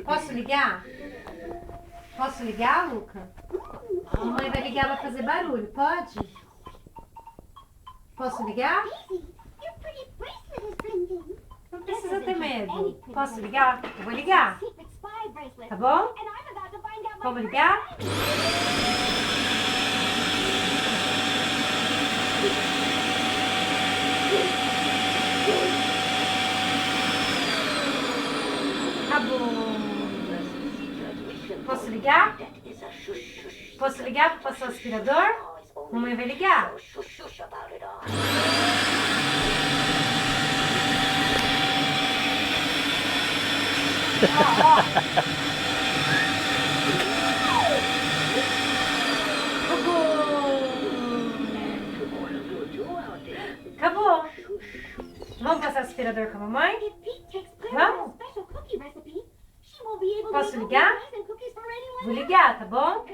Posso ligar? Posso ligar, Luca? A mamãe vai ligar, vai fazer barulho. Pode? Posso ligar? Não precisa ter medo. Posso ligar? Eu vou ligar. Tá bom? Vamos ligar? Tá bom. Posso ligar? Posso ligar para passar o aspirador? Mamãe vai ligar. Acabou. Vamos passar o aspirador com a mamãe? Vamos? Posso ligar? Vou ligar, tá bom? Vou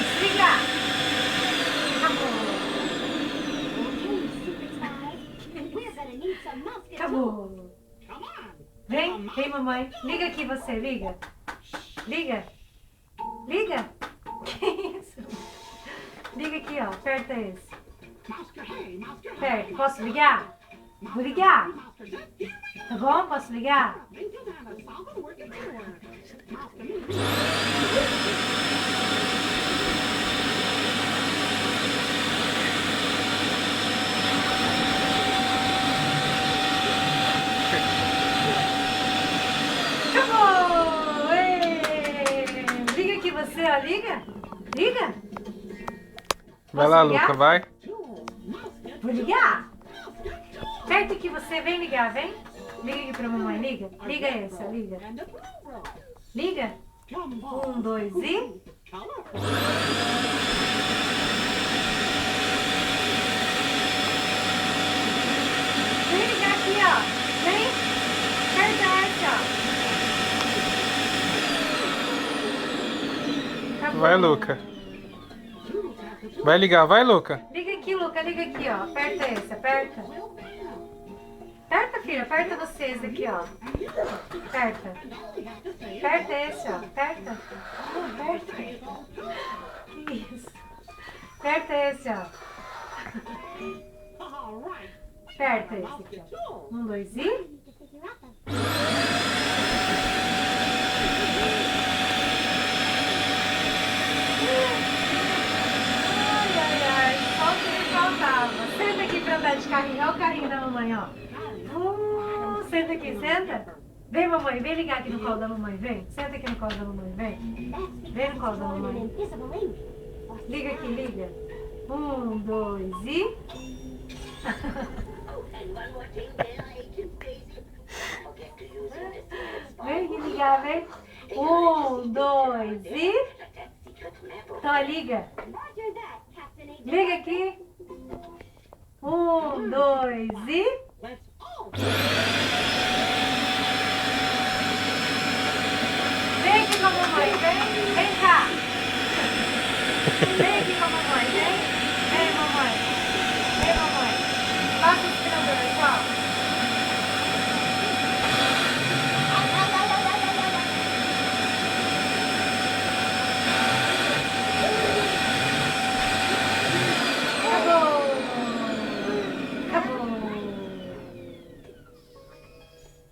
desligar. Acabou. Vem, vem, mamãe. Liga aqui você, liga. Liga. Liga. Que isso? Liga aqui, ó. Aperta esse. Aperta. Posso ligar? Vou ligar. Tá bom? Posso ligar? Acabou! Liga aqui você, ó. Liga. Liga. Vai lá, Luca, vai. Vou ligar. Aperta aqui você, vem ligar, vem. Liga aqui pra mamãe, liga. Liga esse, ó, liga. Liga. 1, 2 e... Vem ligar aqui, ó. Vem. Aperta essa, ó. Acabou. Vai, Luca. Vai ligar, vai, Luca. Liga aqui, Luca, liga aqui, ó. Aperta esse, aperta. Aperta, filha, aperta vocês aqui, ó. Aperta. Aperta esse, ó. Aperta. Aperta. Que isso? Aperta esse, ó. Aperta esse aqui, ó. 1, 2 e... Senta aqui pra andar de carrinho. Olha o carrinho da mamãe, ó. Senta aqui, senta. Vem, mamãe, vem ligar aqui no colo da mamãe, vem. Senta aqui no colo da mamãe, vem. Vem no colo da mamãe. Liga aqui, liga. 1, 2 e... Vem aqui ligar, vem. 1, 2 e... Então, liga. Liga aqui. 1, 2 e...